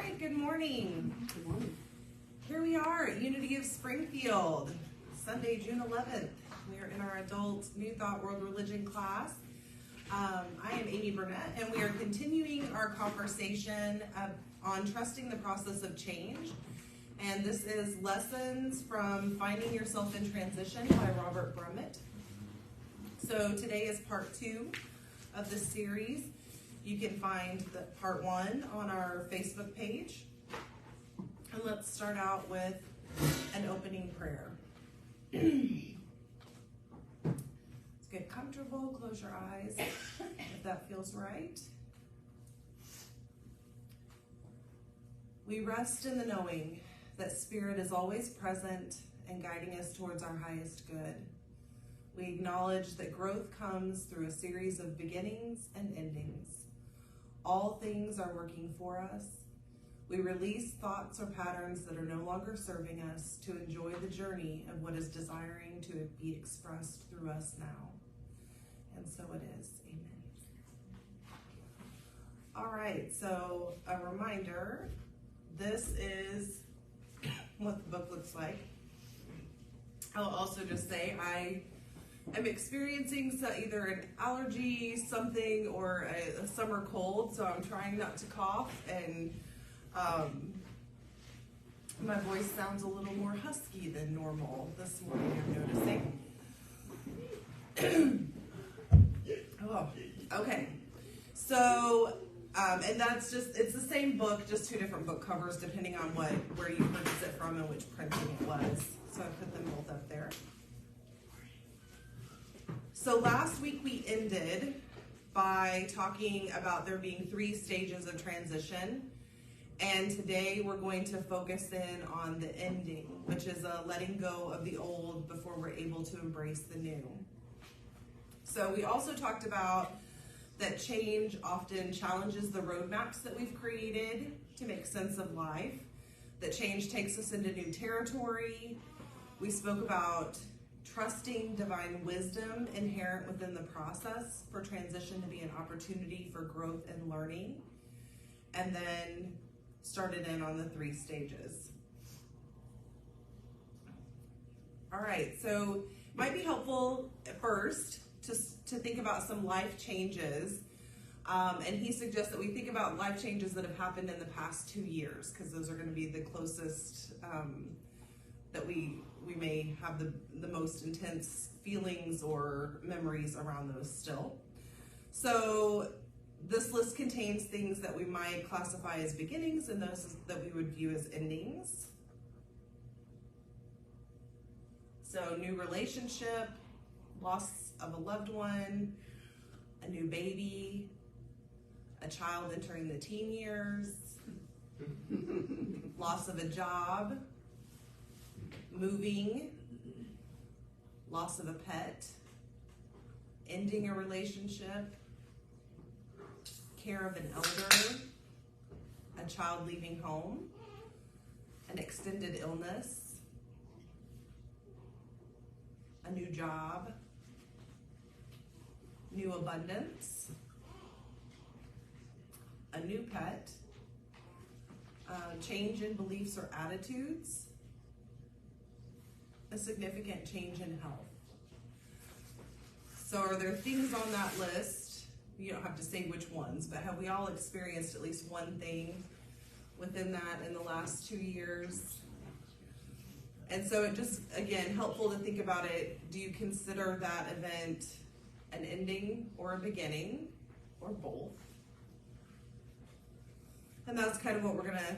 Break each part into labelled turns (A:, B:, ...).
A: right, good morning.
B: Good morning.
A: Here we are at Unity of Springfield, Sunday, June 11th. We are in our adult New Thought World Religion class. I am Amy Burnett, and we are continuing our conversation on trusting the process of change. And this is Lessons from Finding Yourself in Transition by Robert Brummett. So today is part 2 of this series. You can find the part 1 on our Facebook page. And let's start out with an opening prayer. Let's get comfortable, close your eyes if that feels right. We rest in the knowing that Spirit is always present and guiding us towards our highest good. We acknowledge that growth comes through a series of beginnings and endings. All things are working for us. We release thoughts or patterns that are no longer serving us to enjoy the journey of what is desiring to be expressed through us now. And so it is. Amen. All right, so a reminder, this is what the book looks like. I'll also just say I'm experiencing either an allergy, something, or a summer cold, so I'm trying not to cough, and my voice sounds a little more husky than normal this morning, I'm noticing. Oh, okay. So, and that's just, it's the same book, just 2 different book covers depending on where you purchased it from and which printing it was. So I put them both up there. So last week we ended by talking about there being 3 stages of transition. And today we're going to focus in on the ending, which is a letting go of the old before we're able to embrace the new. So we also talked about that change often challenges the roadmaps that we've created to make sense of life, that change takes us into new territory. We spoke about trusting divine wisdom inherent within the process for transition to be an opportunity for growth and learning, and then started in on the 3 stages. All right, so it might be helpful at first to think about some life changes, and he suggests that we think about life changes that have happened in the past 2 years, because those are going to be the closest that we may have the most intense feelings or memories around those still. So this list contains things that we might classify as beginnings and those that we would view as endings. So new relationship, loss of a loved one, a new baby, a child entering the teen years, loss of a job, moving, loss of a pet, ending a relationship, care of an elder, a child leaving home, an extended illness, a new job, new abundance, a new pet, change in beliefs or attitudes, a significant change in health. So are there things on that list? You don't have to say which ones, but have we all experienced at least one thing within that in the last 2 years? And so it just, again, helpful to think about it. Do you consider that event an ending or a beginning, or both? And that's kind of what we're going to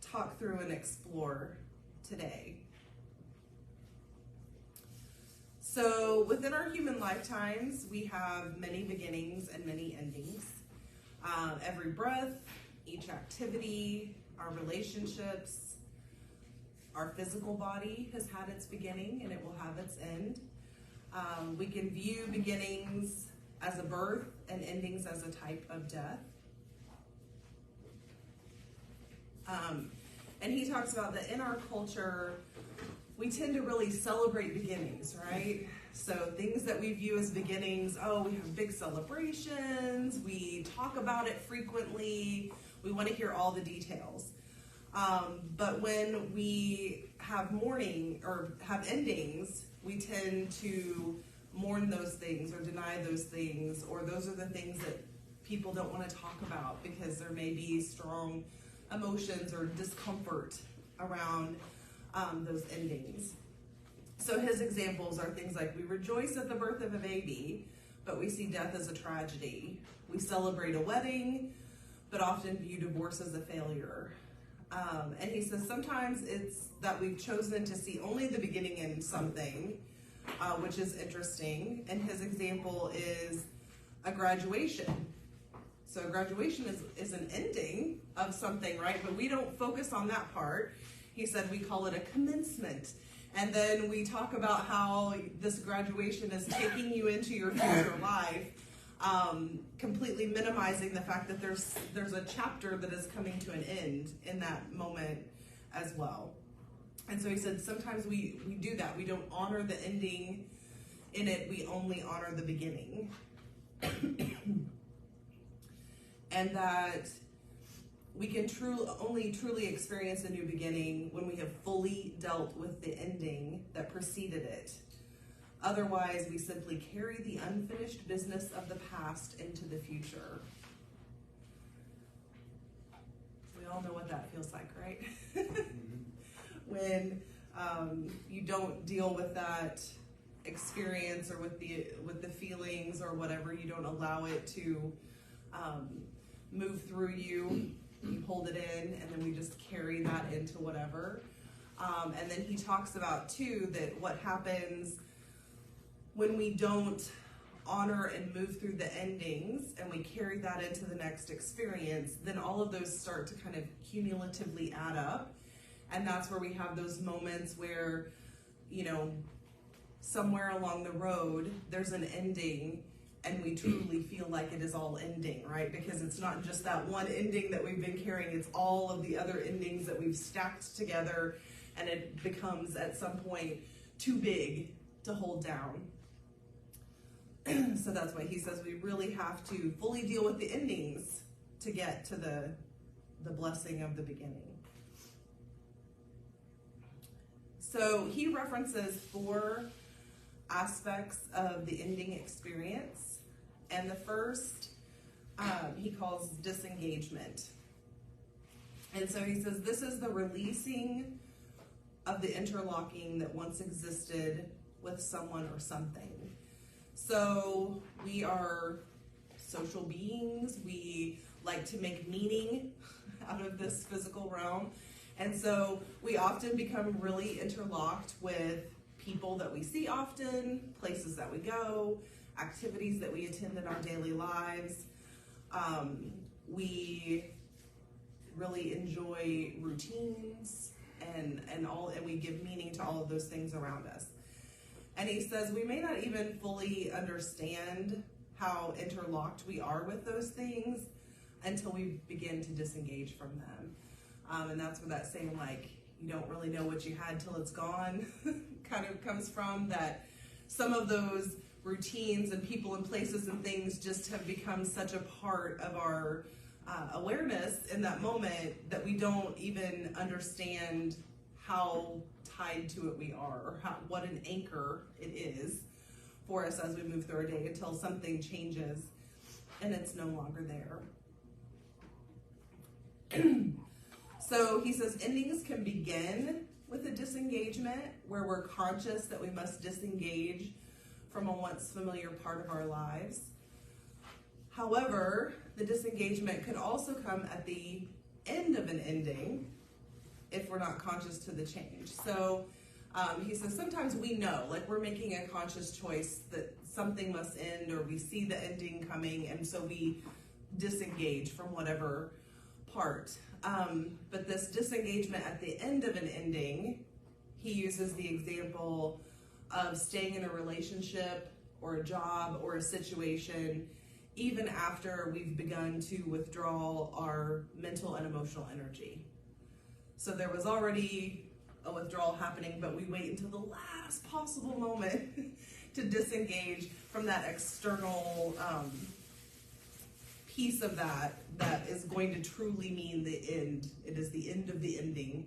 A: talk through and explore today. So within our human lifetimes, we have many beginnings and many endings. Every breath, each activity, our relationships, our physical body has had its beginning and it will have its end. We can view beginnings as a birth and endings as a type of death. And he talks about that in our culture, we tend to really celebrate beginnings, right? So things that we view as beginnings, we have big celebrations, we talk about it frequently, We want to hear all the details. But when we have mourning or have endings, we tend to mourn those things or deny those things, or those are the things that people don't want to talk about because there may be strong emotions or discomfort around those endings. So his examples are things like, we rejoice at the birth of a baby, but we see death as a tragedy. We celebrate a wedding, but often view divorce as a failure. And he says sometimes it's that we've chosen to see only the beginning in something, which is interesting. And his example is a graduation. So graduation is an ending of something, right? But we don't focus on that part. He said we call it a commencement. And then we talk about how this graduation is taking you into your future life, completely minimizing the fact that there's a chapter that is coming to an end in that moment as well. And so he said sometimes we do that. We don't honor the ending in it. We only honor the beginning. And that we can only truly experience a new beginning when we have fully dealt with the ending that preceded it. Otherwise, we simply carry the unfinished business of the past into the future. We all know what that feels like, right? When you don't deal with that experience or with the feelings or whatever, you don't allow it to move through you. You hold it in, and then we just carry that into whatever. And then he talks about, too, that what happens when we don't honor and move through the endings and we carry that into the next experience, then all of those start to kind of cumulatively add up. And that's where we have those moments where, somewhere along the road, there's an ending, and we truly feel like it is all ending, right? Because it's not just that one ending that we've been carrying, it's all of the other endings that we've stacked together, and it becomes at some point too big to hold down. So that's why he says we really have to fully deal with the endings to get to the blessing of the beginning. So he references 4 aspects of the ending experience. And the first he calls disengagement. And so he says this is the releasing of the interlocking that once existed with someone or something. So we are social beings. We like to make meaning out of this physical realm. And so we often become really interlocked with people that we see often, places that we go, activities that we attend in our daily lives. We really enjoy routines and we give meaning to all of those things around us. And he says we may not even fully understand how interlocked we are with those things until we begin to disengage from them. And that's where that saying, like, you don't really know what you had till it's gone kind of comes from, that some of those routines and people and places and things just have become such a part of our awareness in that moment that we don't even understand how tied to it we are, or what an anchor it is for us as we move through our day until something changes and it's no longer there. So he says endings can begin with a disengagement where we're conscious that we must disengage from a once familiar part of our lives. However, the disengagement could also come at the end of an ending if we're not conscious to the change. So he says sometimes we know, like we're making a conscious choice that something must end, or we see the ending coming, and so we disengage from whatever part. But this disengagement at the end of an ending, he uses the example of staying in a relationship or a job or a situation even after we've begun to withdraw our mental and emotional energy. So there was already a withdrawal happening, but we wait until the last possible moment to disengage from that external piece of that is going to truly mean the end. It is the end of the ending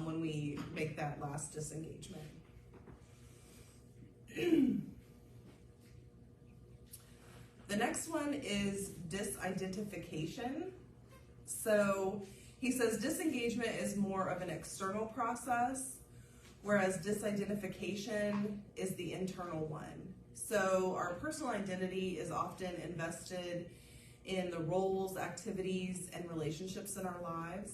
A: when we make that last disengagement. The next one is disidentification. So he says disengagement is more of an external process, whereas disidentification is the internal one. So our personal identity is often invested in the roles, activities, and relationships in our lives,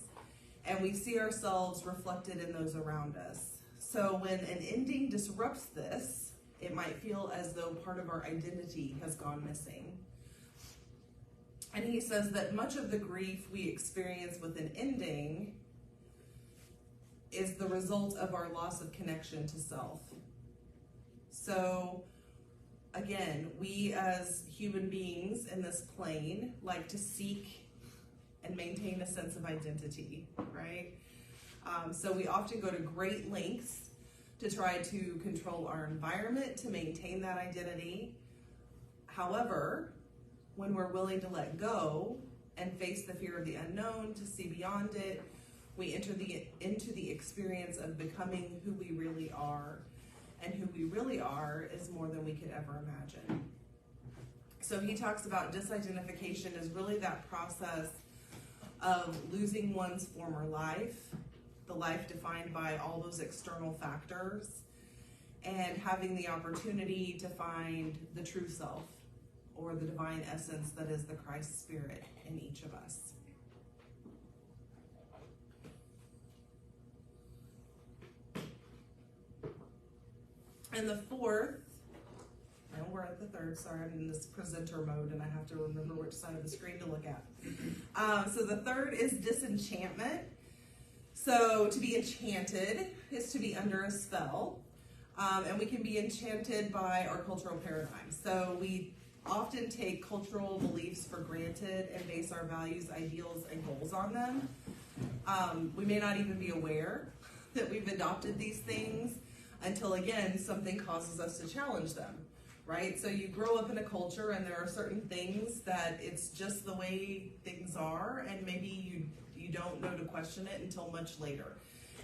A: and we see ourselves reflected in those around us. So when an ending disrupts this, it might feel as though part of our identity has gone missing. And he says that much of the grief we experience with an ending is the result of our loss of connection to self. So again, we as human beings in this plane like to seek and maintain a sense of identity, right? So we often go to great lengths to try to control our environment to maintain that identity. However, when we're willing to let go and face the fear of the unknown, to see beyond it, we enter into the experience of becoming who we really are. And who we really are is more than we could ever imagine. So he talks about disidentification as really that process of losing one's former life, the life defined by all those external factors, and having the opportunity to find the true self, or the divine essence that is the Christ Spirit in each of us. And the fourth, no, we're at the third, sorry, I'm in this presenter mode and I have to remember which side of the screen to look at. So the third is disenchantment. So to be enchanted is to be under a spell, and we can be enchanted by our cultural paradigm. So we often take cultural beliefs for granted and base our values, ideals, and goals on them. We may not even be aware that we've adopted these things until, again, something causes us to challenge them, right? So you grow up in a culture and there are certain things that it's just the way things are, and maybe you don't know to question it until much later.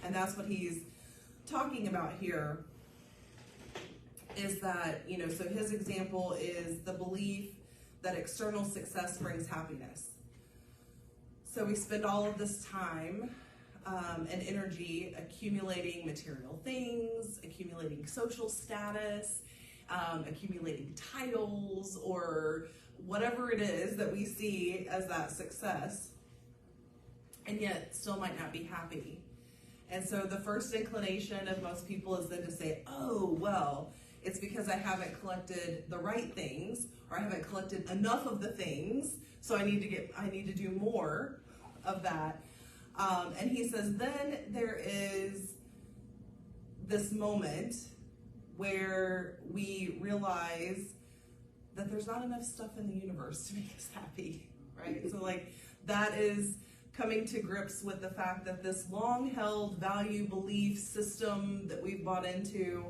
A: And that's what he's talking about here. Is that, so his example is the belief that external success brings happiness. So we spend all of this time and energy accumulating material things, accumulating social status, accumulating titles, or whatever it is that we see as that success, and yet still might not be happy. And so the first inclination of most people is then to say, oh, well, it's because I haven't collected the right things, or I haven't collected enough of the things, so I need to do more of that. And he says then there is this moment where we realize that there's not enough stuff in the universe to make us happy, right? So that is coming to grips with the fact that this long-held value belief system that we've bought into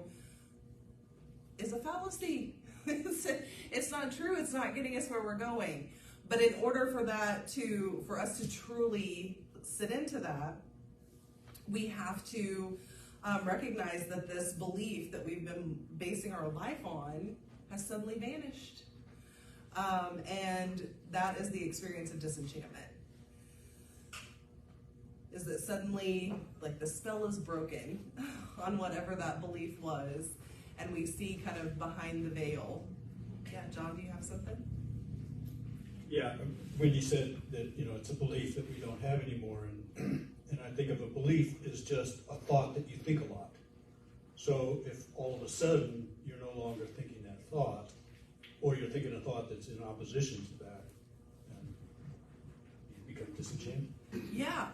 A: is a fallacy. It's not true. It's not getting us where we're going. But in order for us to truly sit into that, we have to recognize that this belief that we've been basing our life on has suddenly vanished. And that is the experience of disenchantment. Is that suddenly, the spell is broken on whatever that belief was, and we see kind of behind the veil. Yeah, John, do you have something?
B: Yeah, when you said that, it's a belief that we don't have anymore, and I think of a belief as just a thought that you think a lot. So if all of a sudden you're no longer thinking that thought, or you're thinking a thought that's in opposition to that, then you become disenchanted.
A: Yeah.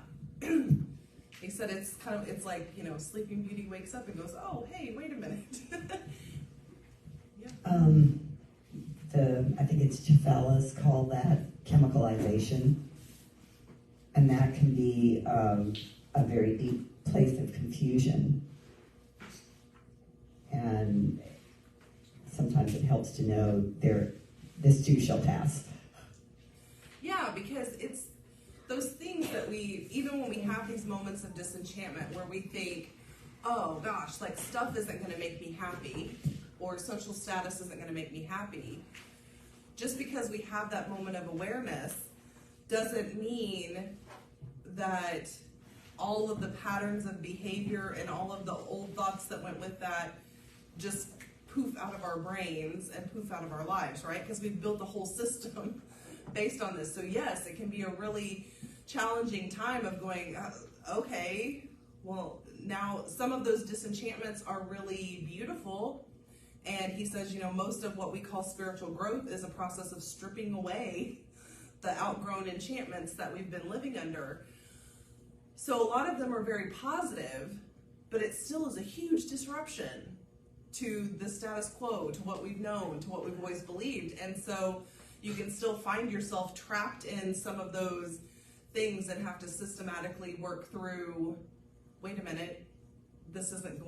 A: He said it's like, Sleeping Beauty wakes up and goes, oh, hey, wait a minute. Yeah.
C: I think it's Jaffellas call that chemicalization, and that can be a very deep place of confusion. And sometimes it helps to know this too shall pass.
A: because it's those things that even when we have these moments of disenchantment where we think, oh gosh, like stuff isn't going to make me happy, or social status isn't going to make me happy, just because we have that moment of awareness doesn't mean that all of the patterns of behavior and all of the old thoughts that went with that just poof out of our brains and poof out of our lives, right? Because we've built a whole system based on this. So yes, it can be a really challenging time of going, okay, well, now some of those disenchantments are really beautiful. And he says, most of what we call spiritual growth is a process of stripping away the outgrown enchantments that we've been living under. So a lot of them are very positive, but it still is a huge disruption to the status quo, to what we've known, to what we've always believed. And so you can still find yourself trapped in some of those things and have to systematically work through, wait a minute, this isn't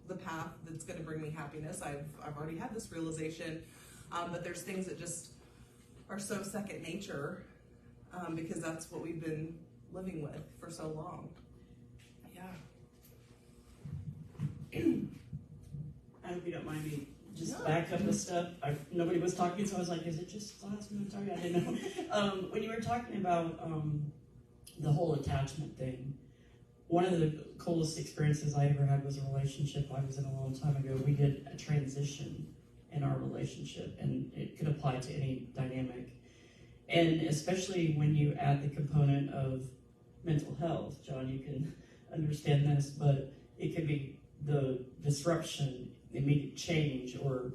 A: the path that's going to bring me happiness. I've already had this realization, but there's things that just are so second nature because that's what we've been living with for so long. Yeah.
D: I hope you don't mind me just back up a step. Nobody was talking, so I was like, is it just last minute? Sorry, I didn't know. When you were talking about the whole attachment thing, one of the coolest experiences I ever had was a relationship I was in a long time ago. We did a transition in our relationship, and it could apply to any dynamic. And especially when you add the component of mental health, John, you can understand this, but it could be the disruption, immediate change, or,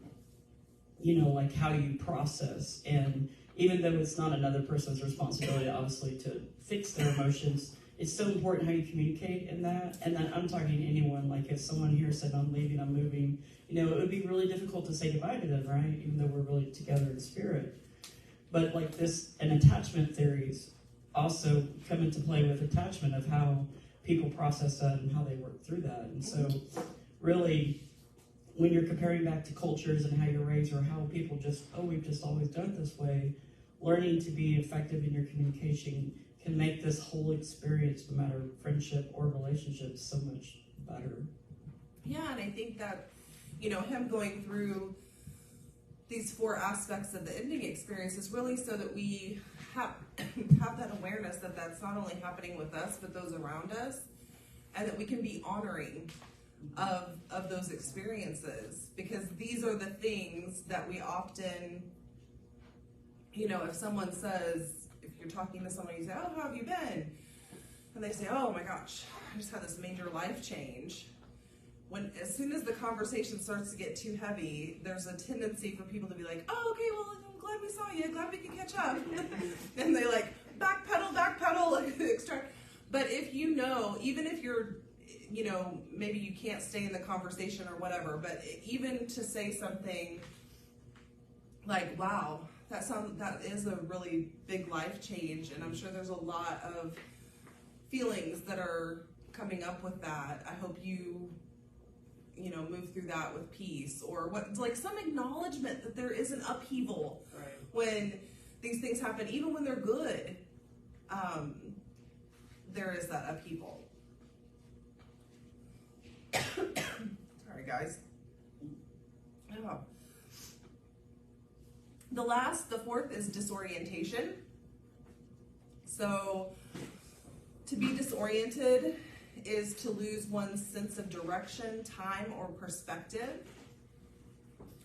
D: like how you process. And even though it's not another person's responsibility, obviously, to fix their emotions, it's so important how you communicate in that. And then I'm talking to anyone, like if someone here said, I'm leaving, I'm moving, it would be really difficult to say goodbye to them, right? Even though we're really together in spirit. But like this, and attachment theories also come into play with attachment, of how people process that and how they work through that. And so really, when you're comparing back to cultures and how you're raised, or how people we've just always done it this way, learning to be effective in your communication can make this whole experience, no matter friendship or relationship, so much better.
A: Yeah, and I think that, him going through these 4 aspects of the ending experience is really so that we have that awareness that that's not only happening with us, but those around us, and that we can be honoring of those experiences, because these are the things that we often, if someone says, if you're talking to someone, you say, oh, how have you been? And they say, oh my gosh, I just had this major life change. As soon as the conversation starts to get too heavy, there's a tendency for people to be like, oh, okay, well, I'm glad we saw you, glad we could catch up. And they like, backpedal, like, extract. But if even if you're, maybe you can't stay in the conversation or whatever, but even to say something like, wow, that is a really big life change, and I'm sure there's a lot of feelings that are coming up with that. I hope you move through that with peace, or some acknowledgement that there is an upheaval when these things happen, even when they're good. There is that upheaval. Sorry, guys. Oh. The 4th is disorientation. So, to be disoriented is to lose one's sense of direction, time, or perspective.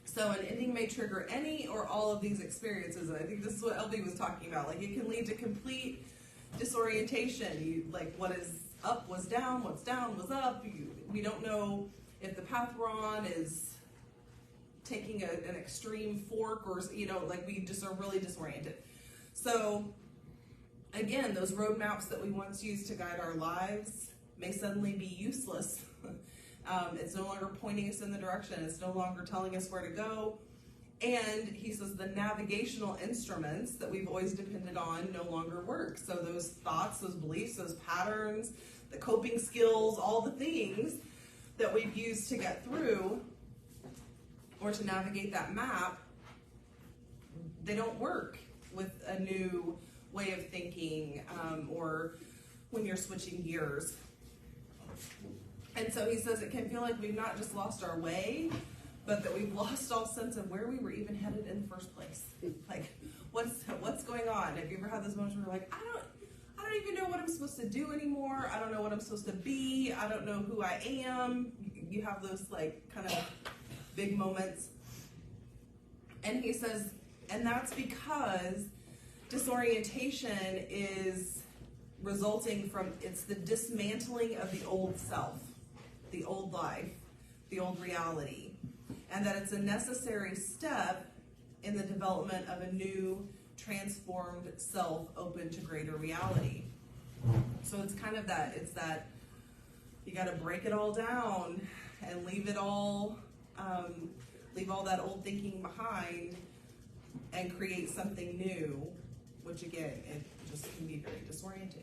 A: So an ending may trigger any or all of these experiences. And I think this is what LB was talking about. Like, it can lead to complete disorientation. What is up was down, what's down was up. We don't know if the path we're on is taking an extreme fork, or, we just are really disoriented. So again, those roadmaps that we once used to guide our lives may suddenly be useless. It's no longer pointing us in the direction. It's no longer telling us where to go. And he says the navigational instruments that we've always depended on no longer work. So those thoughts, those beliefs, those patterns, the coping skills, all the things that we've used to get through or to navigate that map, they don't work with a new way of thinking, or when you're switching gears. And so he says it can feel like we've not just lost our way, but that we've lost all sense of where we were even headed in the first place. Like, what's going on? Have you ever had those moments where you're like, I don't even know what I'm supposed to do anymore. I don't know what I'm supposed to be. I don't know who I am. You have those like kind of big moments. And he says, and that's because disorientation is resulting from, it's the dismantling of the old self, the old life, the old reality, and that it's a necessary step in the development of a new, transformed self open to greater reality. So it's kind of that, it's that you got to break it all down and leave it all, leave all that old thinking behind and create something new, which again, it just can be very disorienting.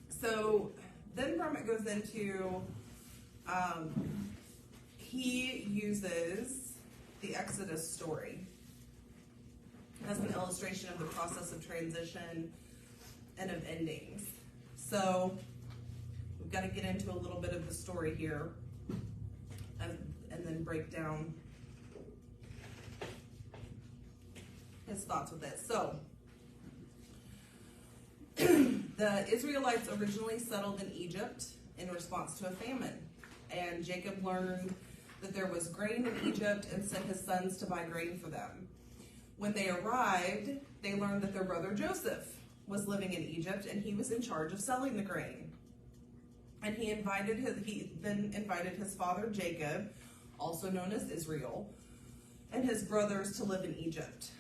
A: So then Burnett goes into, he uses the Exodus story as an illustration of the process of transition and of endings. So we've got to get into a little bit of the story here and then break down his thoughts with it. So the Israelites originally settled in Egypt in response to a famine, and Jacob learned that there was grain in Egypt and sent his sons to buy grain for them. When they arrived, they learned that their brother Joseph was living in Egypt, and he was in charge of selling the grain. And he then invited his father Jacob, also known as Israel, and his brothers to live in Egypt.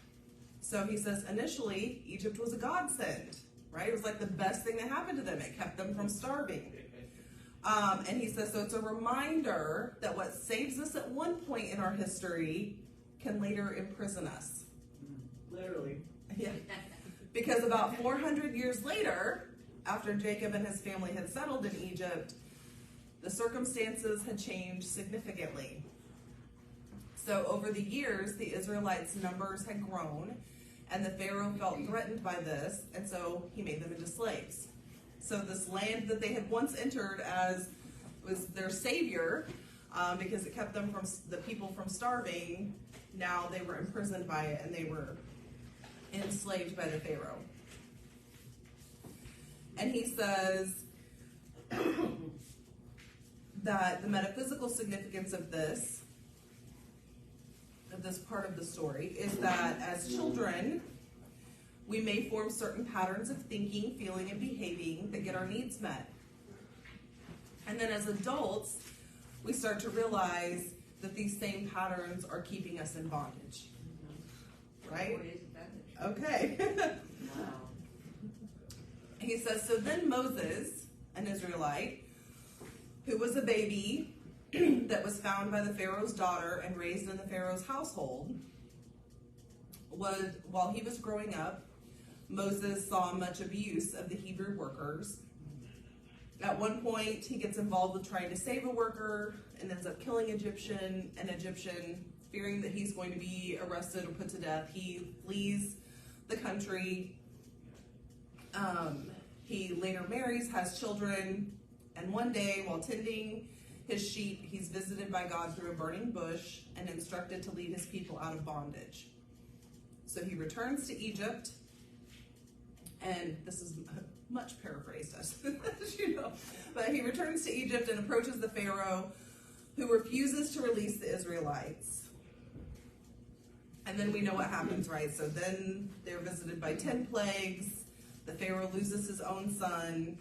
A: So he says initially Egypt was a godsend, right? It was like the best thing that happened to them. It kept them from starving. And he says, so it's a reminder that what saves us at one point in our history can later imprison us.
D: Literally.
A: Yeah. Because about 400 years later, after Jacob and his family had settled in Egypt, the circumstances had changed significantly. So over the years, the Israelites' numbers had grown, and the Pharaoh felt threatened by this, and so he made them into slaves. So this land that they had once entered as was their savior, because it kept them from the people from starving, now they were imprisoned by it, and they were enslaved by the Pharaoh. And he says that the metaphysical significance of this part of the story is that as children, we may form certain patterns of thinking, feeling, and behaving that get our needs met. And then as adults, we start to realize that these same patterns are keeping us in bondage. Right? Okay.
E: Wow.
A: He says, so then Moses, an Israelite, who was a baby that was found by the Pharaoh's daughter and raised in the Pharaoh's household, while he was growing up, Moses saw much abuse of the Hebrew workers. At one point, he gets involved with trying to save a worker and ends up killing an Egyptian, fearing that he's going to be arrested or put to death. He flees the country. He later marries, has children, and one day, while tending his sheep, he's visited by God through a burning bush and instructed to lead his people out of bondage. So he returns to Egypt, and this is much paraphrased, as you know, but he returns to Egypt and approaches the Pharaoh, who refuses to release the Israelites. And then we know what happens, right? So then they're visited by 10 plagues. The Pharaoh loses his own son.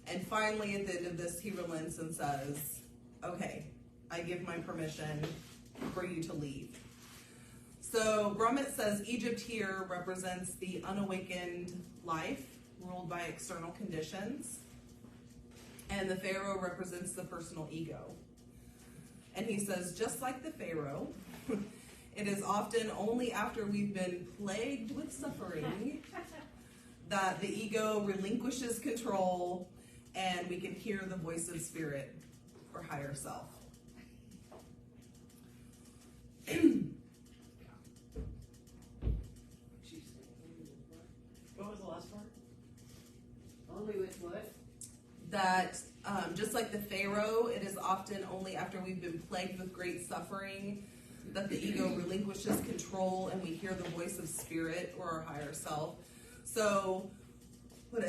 A: And finally, at the end of this, he relents and says, okay, I give my permission for you to leave. So Burnett says Egypt here represents the unawakened life ruled by external conditions. And the Pharaoh represents the personal ego. And he says, just like the Pharaoh, it is often only after we've been plagued with suffering that the ego relinquishes control and we can hear the voice of spirit or higher self.
D: What was the last part?
E: Only with what?
A: That just like the Pharaoh, it is often only after we've been plagued with great suffering that the ego relinquishes control and we hear the voice of spirit or our higher self. So what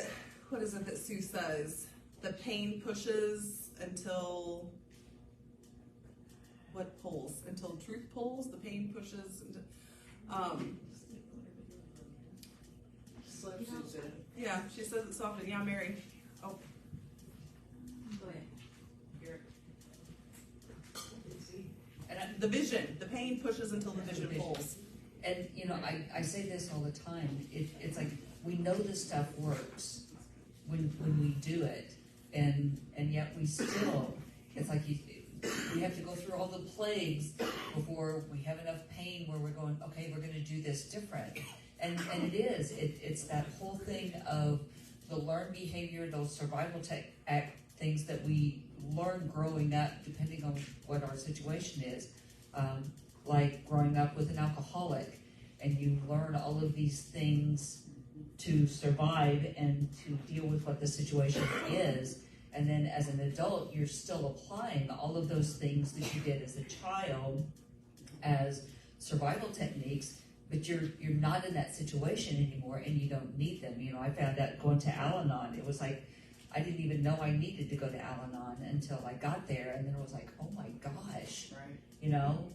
A: is it that Sue says? The pain pushes until what pulls? Until truth pulls. The pain pushes.
E: Slim Susan.
A: Yeah, she says it so often. Yeah, Mary. Oh,
E: Go ahead. Here.
D: And
A: the vision. The pain pushes until the vision pulls.
F: And you know, I say this all the time. It's like we know this stuff works when we do it, and yet we still. It's like we have to go through all the plagues before we have enough pain where we're going, okay, we're going to do this different. And it is. It's that whole thing of the learned behavior, those survival things that we learn growing up, depending on what our situation is. Like growing up with an alcoholic, and you learn all of these things to survive and to deal with what the situation is. And then as an adult, you're still applying all of those things that you did as a child as survival techniques, but you're not in that situation anymore and you don't need them. You know, I found out going to Al-Anon, it was like, I didn't even know I needed to go to Al-Anon until I got there, and then it was like, oh my gosh,
E: Right.
F: you know,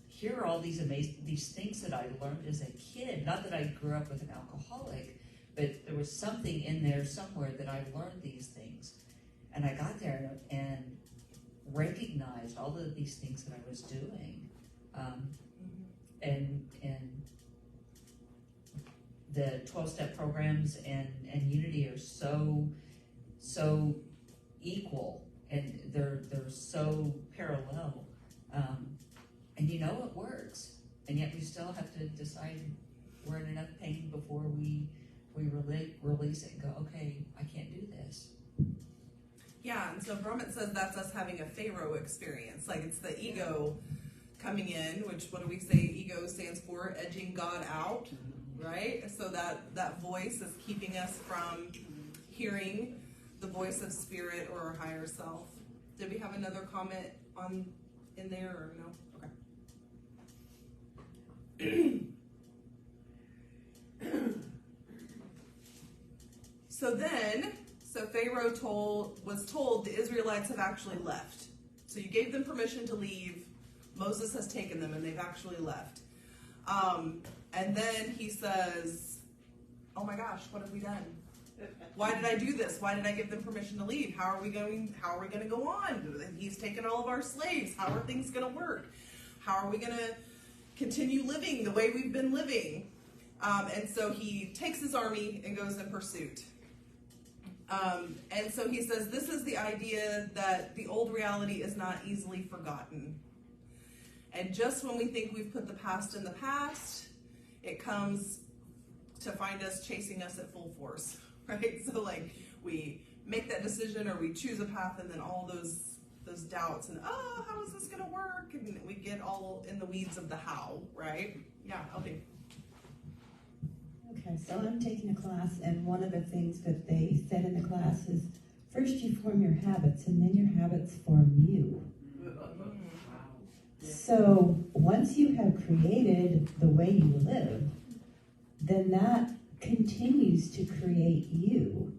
F: here are all these amazing, these things that I learned as a kid. Not that I grew up with an alcoholic, but there was something in there somewhere that I learned these things. And I got there and recognized all of these things that I was doing. And the 12-step programs and Unity are so equal, and they're so parallel. And you know it works, and yet we still have to decide we're in enough pain before we release it and go, okay, I can't do this.
A: Yeah, and so Brahman says that's us having a Pharaoh experience. Like it's the ego coming in, which what do we say ego stands for? Edging God out, right? So that voice is keeping us from hearing the voice of spirit or our higher self. Did we have another comment in there or no? Okay. So Pharaoh was told the Israelites have actually left. So you gave them permission to leave. Moses has taken them and they've actually left. And then he says, oh my gosh, what have we done? Why did I do this? Why did I give them permission to leave? How are we going to go on? He's taken all of our slaves. How are things going to work? How are we going to continue living the way we've been living? And so he takes his army and goes in pursuit. And so he says, this is the idea that the old reality is not easily forgotten. And just when we think we've put the past in the past, it comes to find us chasing us at full force, right? So like we make that decision or we choose a path and then all those doubts and, oh, how is this going to work? And we get all in the weeds of the how, right? Yeah, okay.
C: Okay, so I'm taking a class, and one of the things that they said in the class is, first you form your habits, and then your habits form you. So once you have created the way you live, then that continues to create you.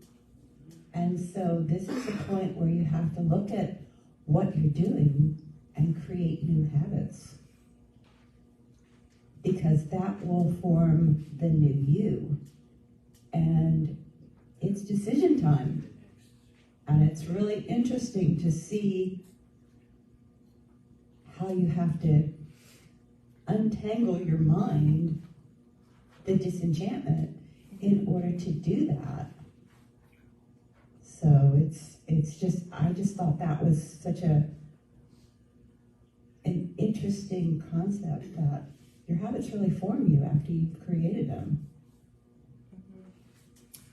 C: And so this is the point where you have to look at what you're doing and create new habits, because that will form the new you. And it's decision time. And it's really interesting to see how you have to untangle your mind, the disenchantment, in order to do that. So I just thought that was such an interesting concept, that your habits really form you after you've created them.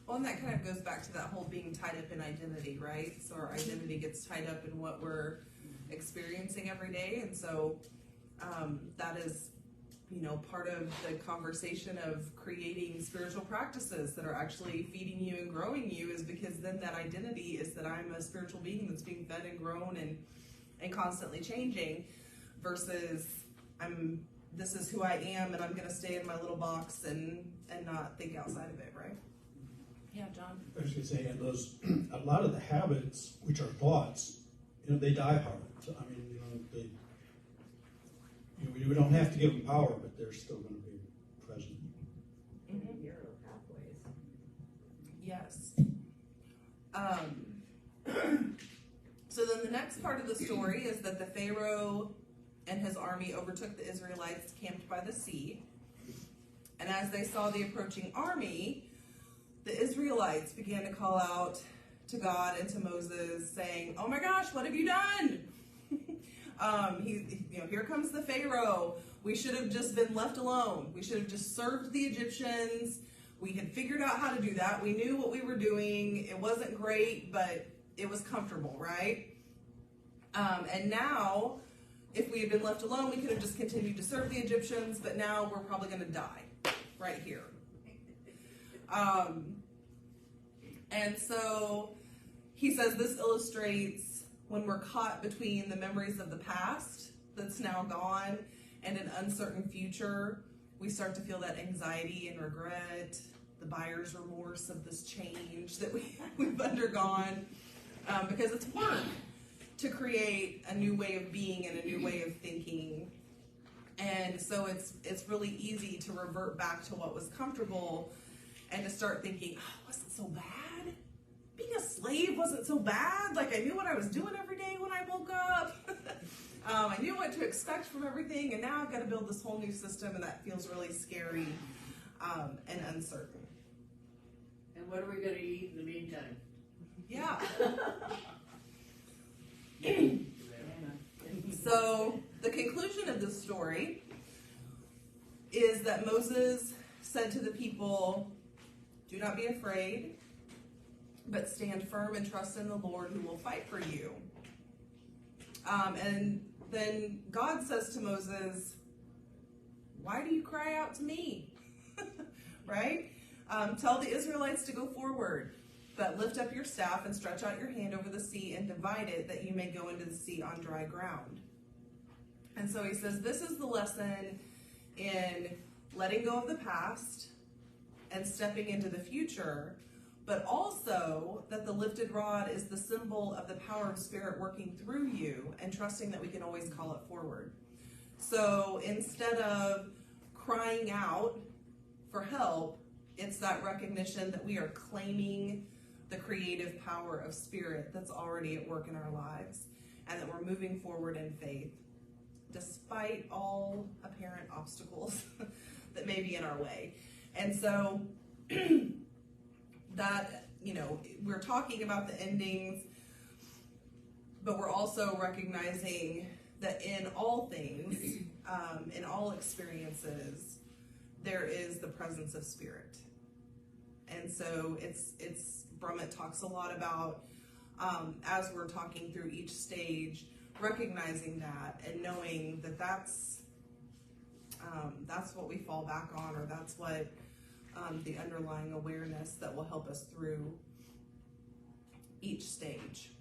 A: Well, and that kind of goes back to that whole being tied up in identity, right? So our identity gets tied up in what we're experiencing every day. And so that is, part of the conversation of creating spiritual practices that are actually feeding you and growing you, is because then that identity is that I'm a spiritual being that's being fed and grown and constantly changing, versus this is who I am, and I'm going to stay in my little box and not think outside of it, right? Yeah, John.
B: I was going to say, and those, a lot of the habits, which are thoughts, they die hard. So, I mean, we don't have to give them power, but they're still going to be present.
E: Mm-hmm. Neural pathways.
A: Yes. So then the next part of the story is that the Pharaoh and his army overtook the Israelites camped by the sea. And as they saw the approaching army, the Israelites began to call out to God and to Moses, saying, "Oh my gosh, what have you done?" Here comes the Pharaoh. We should have just been left alone. We should have just served the Egyptians. We had figured out how to do that. We knew what we were doing. It wasn't great, but it was comfortable, right? And now, if we had been left alone, we could have just continued to serve the Egyptians, but now we're probably going to die right here. And so he says this illustrates when we're caught between the memories of the past that's now gone and an uncertain future, we start to feel that anxiety and regret, the buyer's remorse of this change that we've undergone, because it's work to create a new way of being and a new way of thinking. And so it's really easy to revert back to what was comfortable and to start thinking, oh, it wasn't so bad. Being a slave wasn't so bad. Like, I knew what I was doing every day when I woke up. I knew what to expect from everything, and now I've got to build this whole new system, and that feels really scary and uncertain.
E: And what are we going to eat in the meantime?
A: Yeah. So the conclusion of this story is that Moses said to the people, "Do not be afraid, but stand firm and trust in the Lord, who will fight for you." And then God says to Moses, "Why do you cry out to me?" Right? Tell the Israelites to go forward, but lift up your staff and stretch out your hand over the sea and divide it, that you may go into the sea on dry ground. And so he says this is the lesson in letting go of the past and stepping into the future, but also that the lifted rod is the symbol of the power of Spirit working through you, and trusting that we can always call it forward. So instead of crying out for help, it's that recognition that we are claiming the creative power of Spirit that's already at work in our lives, and that we're moving forward in faith, despite all apparent obstacles that may be in our way. And so that, we're talking about the endings, but we're also recognizing that in all things, in all experiences, there is the presence of Spirit. And so Brummett talks a lot about, as we're talking through each stage, recognizing that and knowing that that's what we fall back on, or that's what the underlying awareness that will help us through each stage.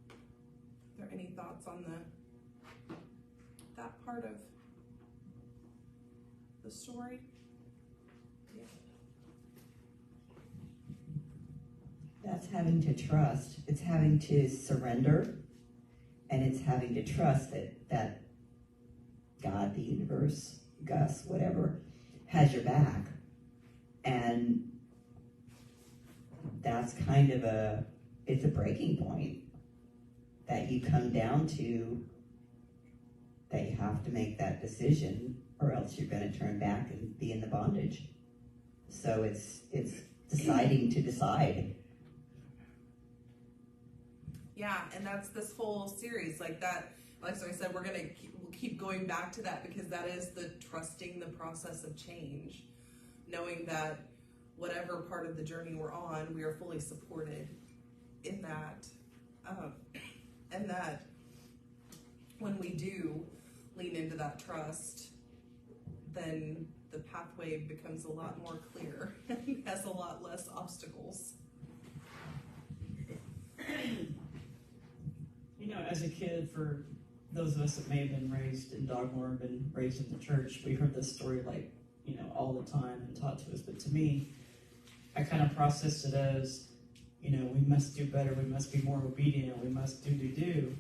A: Are there any thoughts on that part of the story? Yeah.
C: That's having to trust. It's having to surrender, and it's having to trust that God, the universe, Gus, whatever, has your back. And that's kind of it's a breaking point that you come down to, that you have to make that decision, or else you're going to turn back and be in the bondage. So it's deciding to decide.
A: Yeah, and that's this whole series, like I said, we'll keep going back to that, because that is the trusting the process of change, knowing that whatever part of the journey we're on, we are fully supported in that, and that when we do, lean into that trust, then the pathway becomes a lot more clear and has a lot less obstacles.
D: You know, as a kid, for those of us that may have been raised in Dogmore and been raised in the church, we heard this story like, you know, all the time and taught to us. But to me, I kind of processed it as, you know, we must do better, we must be more obedient, we must do,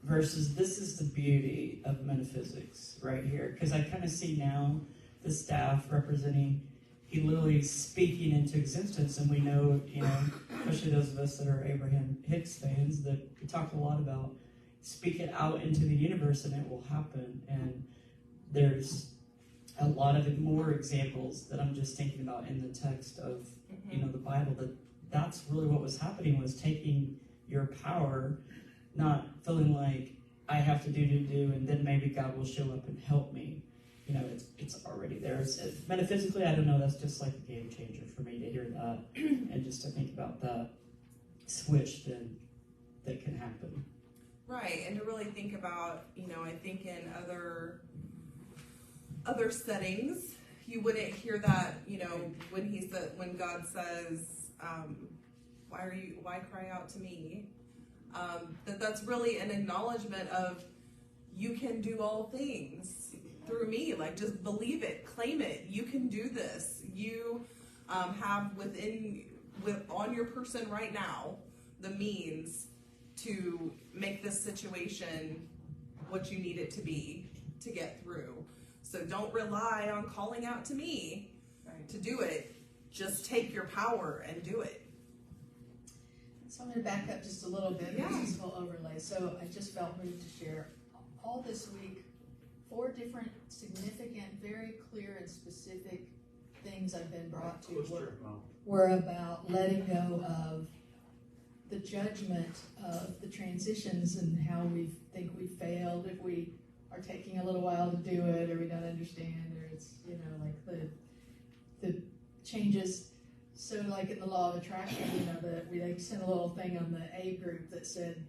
D: versus this is the beauty of metaphysics right here. Because I kind of see now the staff representing, he literally is speaking into existence, and we know, you know, especially those of us that are Abraham Hicks fans, that we talk a lot about speak it out into the universe and it will happen. And there's a lot of more examples that I'm just thinking about in the text of, you know, the Bible, that's really what was happening, was taking your power, not feeling like I have to do, and then maybe God will show up and help me. You know, it's already there. Metaphysically, I don't know, that's just like a game changer for me to hear that and just to think about the switch that can happen.
A: Right, and to really think about, you know, I think in other settings, you wouldn't hear that, you know, when God says, why cry out to me? That's really an acknowledgement of, you can do all things through me. Like, just believe it, claim it. You can do this. You have on your person right now the means to make this situation what you need it to be to get through. So don't rely on calling out to me to do it. Just take your power and do it.
G: So I'm going to back up just a little bit.
A: Yeah.
G: This whole overlay. So I just felt moved to share all this week 4 different significant, very clear and specific things I've been brought to were about letting go of the judgment of the transitions and how we think we failed if we are taking a little while to do it, or we don't understand, or it's, you know, like the changes. So like in the law of attraction, you know, we sent a little thing on the A group that said,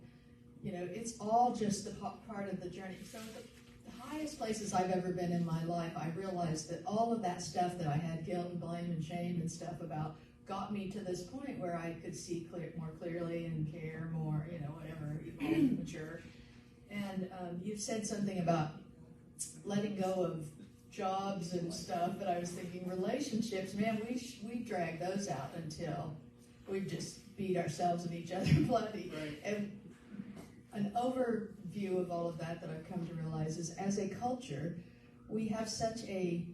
G: you know, it's all just the part of the journey. So the highest places I've ever been in my life, I realized that all of that stuff that I had guilt and blame and shame and stuff about got me to this point where I could see more clearly and care more, you know, whatever, evolve, mature. And you said something about letting go of jobs and stuff, but I was thinking relationships, man, we drag those out until we've just beat ourselves and each other bloody.
E: Right.
G: And an overview of all of that I've come to realize is, as a culture, we have such a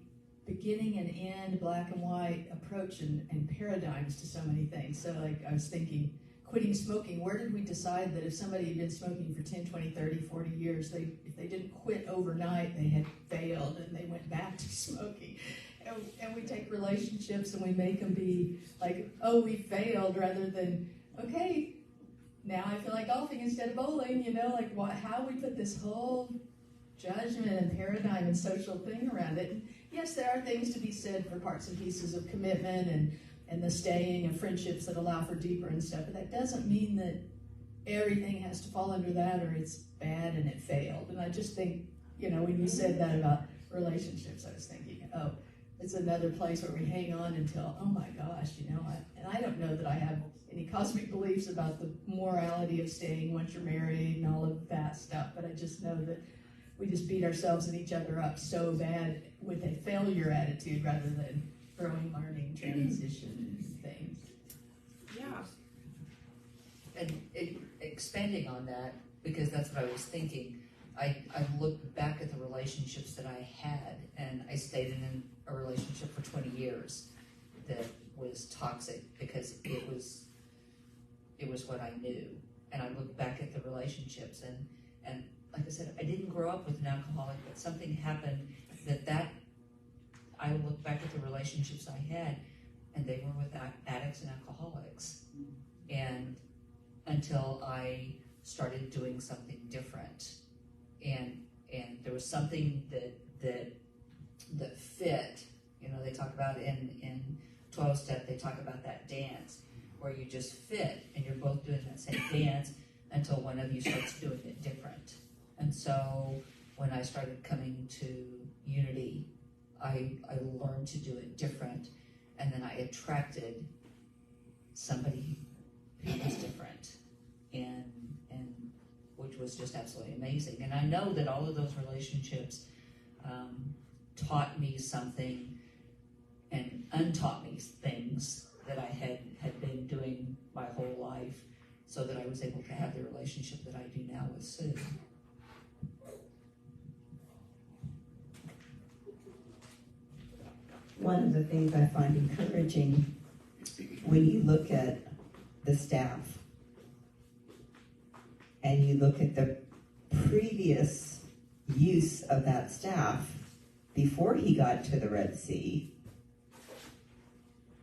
G: beginning and end, black and white approach and paradigms to so many things. So like I was thinking, quitting smoking, where did we decide that if somebody had been smoking for 10, 20, 30, 40 years, if they didn't quit overnight, they had failed and they went back to smoking? And we take relationships and we make them be like, oh, we failed, rather than, okay, now I feel like golfing instead of bowling, you know, like how we put this whole judgment and paradigm and social thing around it. And yes, there are things to be said for parts and pieces of commitment and the staying of friendships that allow for deeper and stuff, but that doesn't mean that everything has to fall under that or it's bad and it failed. And I just think, you know, when you said that about relationships, I was thinking, oh, it's another place where we hang on until, oh my gosh, you know, and I don't know that I have any cosmic beliefs about the morality of staying once you're married and all of that stuff, but I just know that we just beat ourselves and each other up so bad with a failure attitude rather than growing, learning, transition things.
A: Yeah.
F: And expanding on that, because that's what I was thinking, I looked back at the relationships that I had, and I stayed in a relationship for 20 years that was toxic because it was what I knew. And I looked back at the relationships, and like I said, I didn't grow up with an alcoholic, but something happened that I look back at the relationships I had, and they were with addicts and alcoholics. And until I started doing something different, and there was something that fit. You know, they talk about in 12-step, they talk about that dance where you just fit, and you're both doing that same dance until one of you starts doing it different. And so when I started coming to Unity, I learned to do it different, and then I attracted somebody who was different, and which was just absolutely amazing. And I know that all of those relationships taught me something and untaught me things that I had been doing my whole life, so that I was able to have the relationship that I do now with Sue.
C: One of the things I find encouraging when you look at the staff and you look at the previous use of that staff before he got to the Red Sea,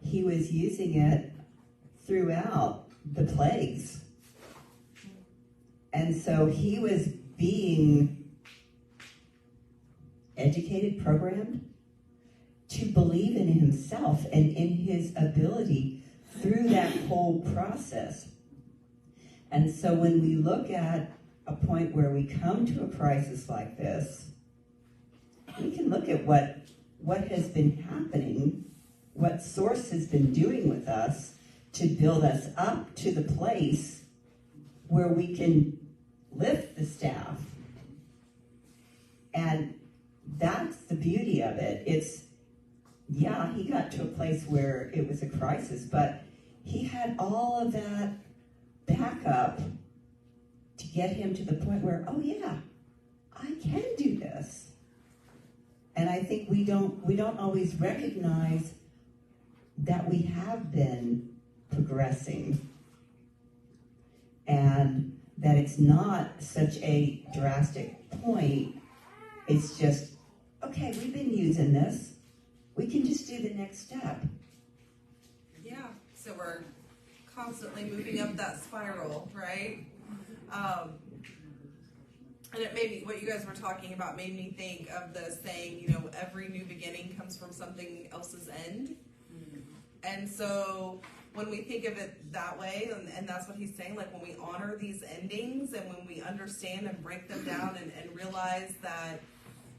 C: he was using it throughout the plagues. And so he was being educated, programmed to believe in himself and in his ability through that whole process. And so when we look at a point where we come to a crisis like this, we can look at what has been happening, what Source has been doing with us to build us up to the place where we can lift the staff. And that's the beauty of it. Yeah, he got to a place where it was a crisis, but he had all of that backup to get him to the point where, oh yeah, I can do this. And I think we don't always recognize that we have been progressing and that it's not such a drastic point. It's just, okay, we've been using this. We can just do the next step.
A: Yeah, so we're constantly moving up that spiral, right? And it made me, what you guys were talking about made me think of the saying, every new beginning comes from something else's end. And so when we think of it that way, and that's what he's saying, like when we honor these endings and when we understand and break them down and realize that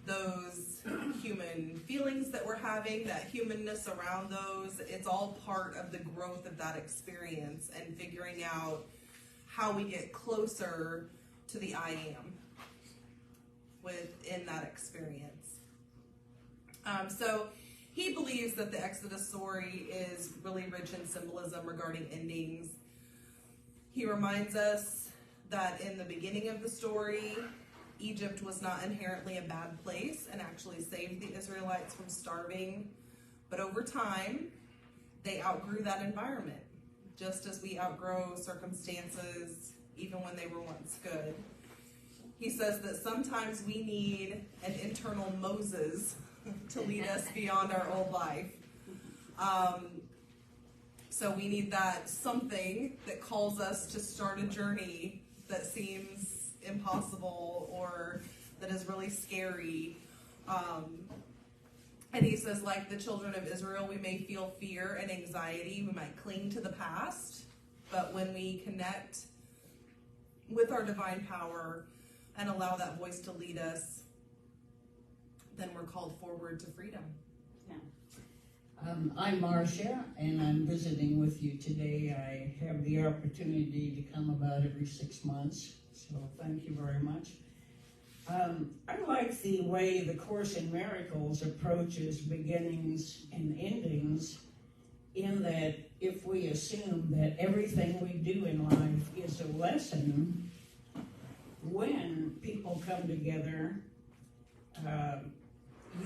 A: those human feelings that we're having, that humanness around those, it's all part of the growth of that experience and figuring out how we get closer to the I am within that experience. So he believes that the Exodus story is really rich in symbolism regarding endings. He reminds us that in the beginning of the story, Egypt was not inherently a bad place and actually saved the Israelites from starving. But over time, they outgrew that environment, just as we outgrow circumstances even when they were once good. He says that sometimes we need an internal Moses to lead us beyond our old life. So we need that something that calls us to start a journey that seems impossible or that is really scary. And he says, like the children of Israel, we may feel fear and anxiety. We might cling to the past. But when we connect with our divine power and allow that voice to lead us, then we're called forward to freedom.
H: I'm Marcia, and I'm visiting with you today. I have the opportunity to come about every 6 months, so thank you very much. I like the way the Course in Miracles approaches beginnings and endings, in that if we assume that everything we do in life is a lesson, when people come together,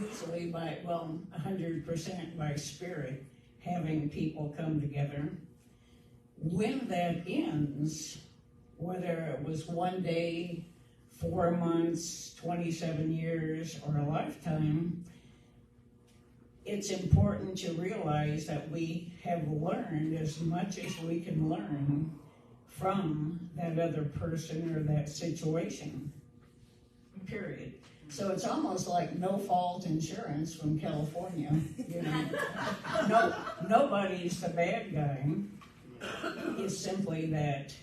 H: usually by, 100% by spirit, having people come together. When that ends, whether it was one day, 4 months, 27 years, or a lifetime, it's important to realize that we have learned as much as we can learn from that other person or that situation, period. So it's almost like no-fault insurance from California. Nobody's the bad guy. It's simply that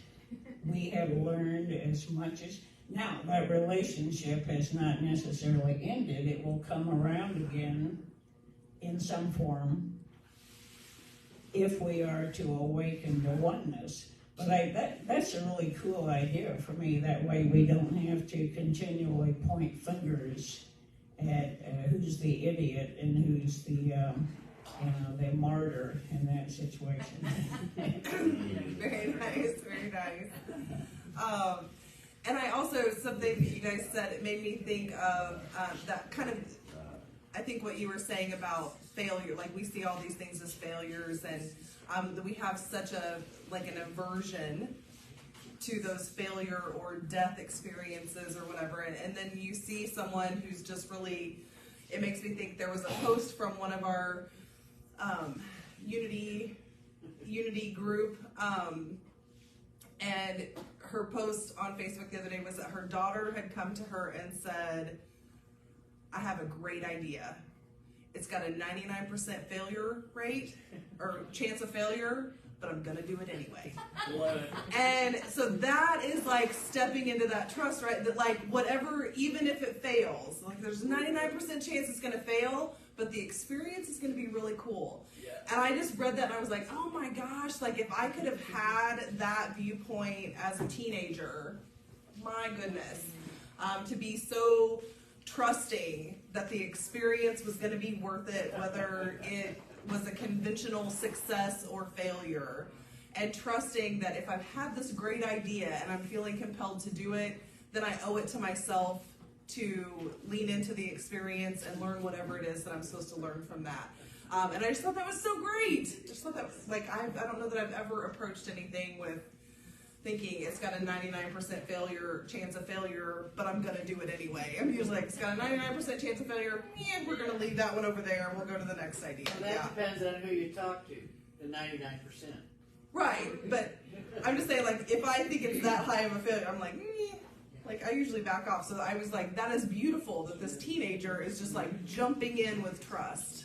H: we have learned as much as, Now, that relationship has not necessarily ended. It will come around again in some form if we are to awaken to oneness. But that's a really cool idea for me. That way we don't have to continually point fingers at who's the idiot and who's the martyr in that situation.
A: Very nice, very nice. And I also, something that you guys said, it made me think of that kind of, I think what you were saying about failure, like we see all these things as failures, and that we have such an aversion to those failure or death experiences or whatever, and then you see someone who's just really, it makes me think. There was a post from one of our Unity group, and her post on Facebook the other day was that her daughter had come to her and said, I have a great idea. It's got a 99% failure rate, or chance of failure, but I'm gonna do it anyway. And so that is like stepping into that trust, right? That like whatever, even if it fails, like there's a 99% chance it's gonna fail, but the experience is gonna be really cool. And I just read that and I was like, oh my gosh, like if I could have had that viewpoint as a teenager, my goodness, to be so trusting that the experience was going to be worth it, whether it was a conventional success or failure, and trusting that if I've had this great idea and I'm feeling compelled to do it, then I owe it to myself to lean into the experience and learn whatever it is that I'm supposed to learn from that. And I just thought that was so great. Just thought that was, like, I don't know that I've ever approached anything with thinking it's got a 99% chance of failure, but I'm gonna do it anyway. I'm usually like, it's got a 99% chance of failure, we're gonna leave that one over there and we'll go to the next idea.
E: Well, that depends on who you talk to, the 99%.
A: Right, but I'm just saying, like, if I think it's that high of a failure, I'm like, like, I usually back off. So I was like, that is beautiful that this teenager is just like jumping in with trust.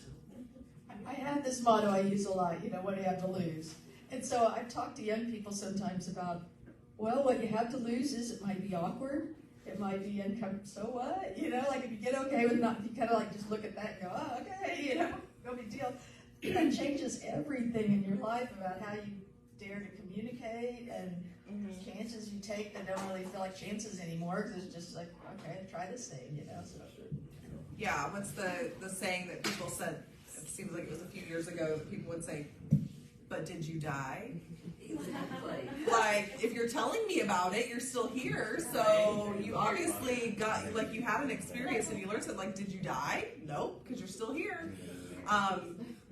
G: I have this motto I use a lot, what do you have to lose? And so I talk to young people sometimes about, well, what you have to lose is it might be awkward, it might be uncomfortable, so what? Like if you get okay with not, you kind of like just look at that and go, oh, okay, no big deal. That changes everything in your life about how you dare to communicate and chances you take that don't really feel like chances anymore, because it's just like, okay, try this thing, So.
A: Yeah, what's the saying that people said, it seems like it was a few years ago, that people would say, but did you die?
F: Exactly.
A: Like, if you're telling me about it, you're still here, so you obviously got, like, you had an experience and you learned something. Like, did you die? Nope, because you're still here.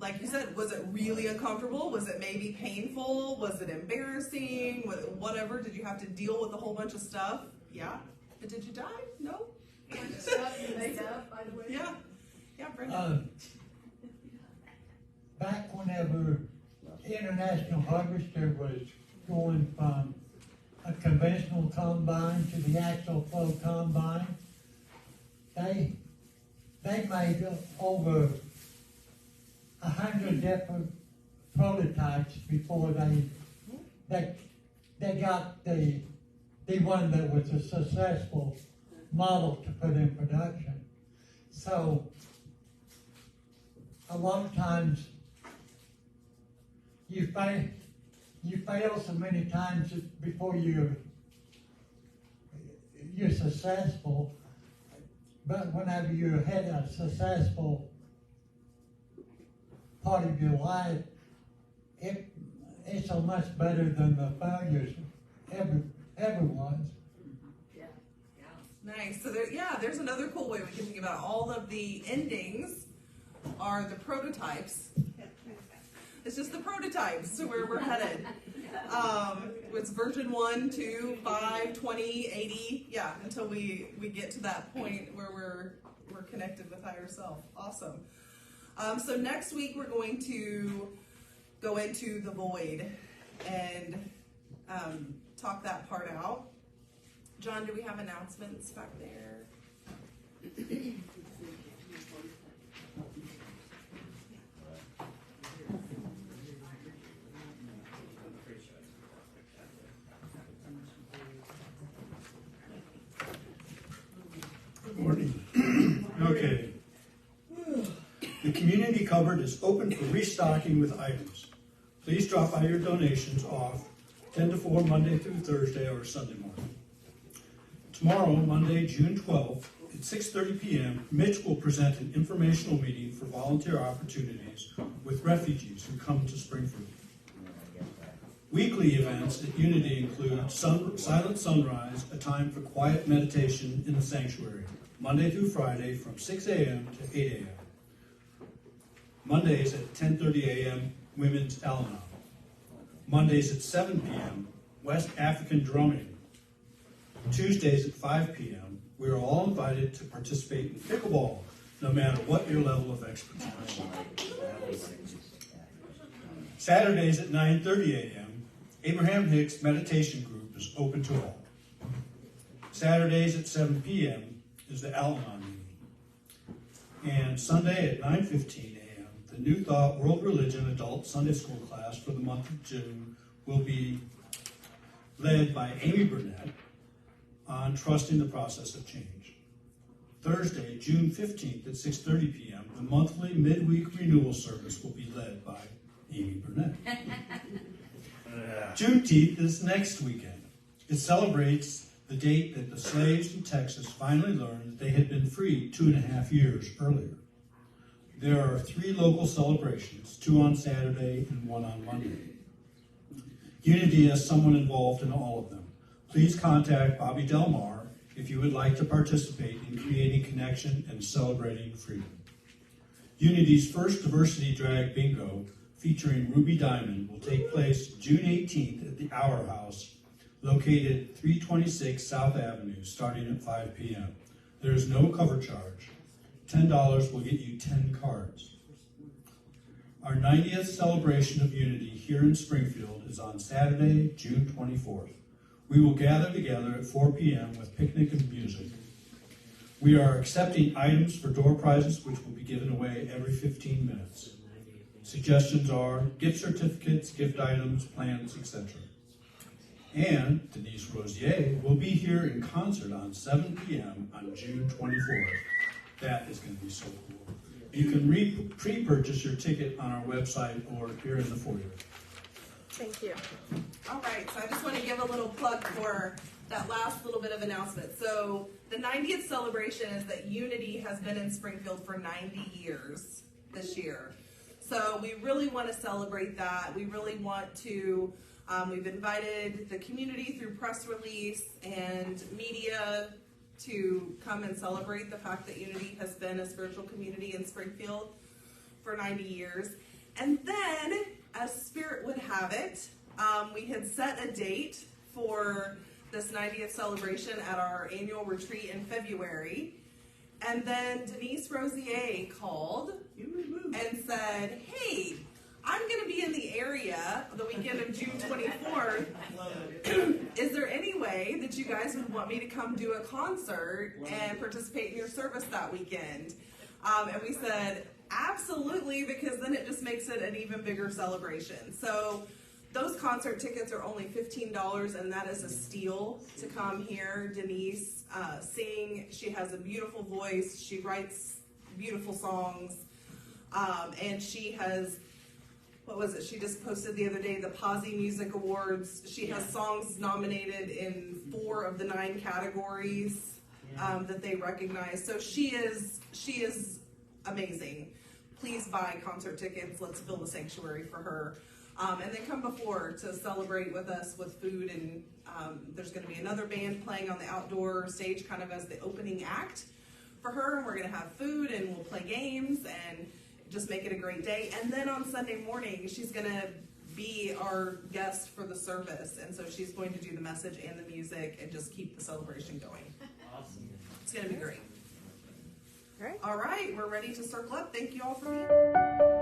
A: Like you said, was it really uncomfortable? Was it maybe painful? Was it embarrassing? Whatever, did you have to deal with a whole bunch of stuff? Yeah. But did you die? No.
G: Stuff you made up, by the way.
A: Yeah. Yeah, Brenda.
I: Back whenever International Harvester was going from a conventional combine to the actual flow combine, they made over 100 different prototypes before they got the one that was a successful model to put in production. So a lot of times you fail so many times before you're successful, but whenever you had a successful part of your life, it's so much better than the failures ever was.
A: Yeah. Nice. So there's another cool way we can think about all of the endings are the prototypes. It's just the prototypes to where we're headed. It's version 1, 2, 5, 20, 80, until we get to that point where we're connected with higher self. Awesome. So next week we're going to go into the void and talk that part out. John, do we have announcements back there?
B: cupboard is open for restocking with items. Please drop by your donations off 10 to 4 Monday through Thursday or Sunday morning. Tomorrow, Monday, June 12th, at 6:30 p.m., Mitch will present an informational meeting for volunteer opportunities with refugees who come to Springfield. Weekly events at Unity include Silent Sunrise, a time for quiet meditation in the sanctuary, Monday through Friday from 6 a.m. to 8 a.m. Mondays at 10:30 a.m., Women's Al-Anon. Mondays at 7 p.m., West African Drumming. Tuesdays at 5 p.m., we are all invited to participate in pickleball, no matter what your level of expertise. Saturdays at 9:30 a.m., Abraham Hicks Meditation Group is open to all. Saturdays at 7 p.m. is the Al-Anon meeting. And Sunday at 9:15 a.m., the New Thought World Religion Adult Sunday School class for the month of June will be led by Amy Burnett on trusting the process of change. Thursday, June 15th at 6:30 p.m., the monthly midweek renewal service will be led by Amy Burnett. Juneteenth is next weekend. It celebrates the date that the slaves in Texas finally learned that they had been freed 2.5 years earlier. There are 3 local celebrations, 2 on Saturday and 1 on Monday. Unity has someone involved in all of them. Please contact Bobby Delmar if you would like to participate in creating connection and celebrating freedom. Unity's first Diversity Drag Bingo, featuring Ruby Diamond, will take place June 18th at the Hour House, located 326 South Avenue, starting at 5 p.m. There is no cover charge. $10 will get you 10 cards. Our 90th celebration of Unity here in Springfield is on Saturday, June 24th. We will gather together at 4 p.m. with picnic and music. We are accepting items for door prizes, which will be given away every 15 minutes. Suggestions are gift certificates, gift items, plans, etc. And Denise Rosier will be here in concert on 7 p.m. on June 24th. That is going to be so cool. You can pre-purchase your ticket on our website or here in the foyer.
A: Thank you. All right, so I just want to give a little plug for that last little bit of announcement. So the 90th celebration is that Unity has been in Springfield for 90 years this year. So we really want to celebrate that. We really want to, we've invited the community through press release and media to come and celebrate the fact that Unity has been a spiritual community in Springfield for 90 years. And then, as Spirit would have it, we had set a date for this 90th celebration at our annual retreat in February. And then Denise Rosier called and said, hey, I'm going to be in the area the weekend of June 24th. Is there any way that you guys would want me to come do a concert and participate in your service that weekend? And we said, absolutely, because then it just makes it an even bigger celebration. So those concert tickets are only $15, and that is a steal to come hear Denise sing. She has a beautiful voice. She writes beautiful songs. And she has, what was it? She just posted the other day the Posy Music Awards. She has songs nominated in 4 of the 9 categories that they recognize. So she is amazing. Please buy concert tickets. Let's fill the sanctuary for her. And then come before to celebrate with us with food. And there's going to be another band playing on the outdoor stage kind of as the opening act for her. And we're going to have food and we'll play games and just make it a great day. And then on Sunday morning, she's going to be our guest for the service. And so she's going to do the message and the music and just keep the celebration going.
E: Awesome.
A: It's going to be great. All right, we're ready to circle up. Thank you all for being here.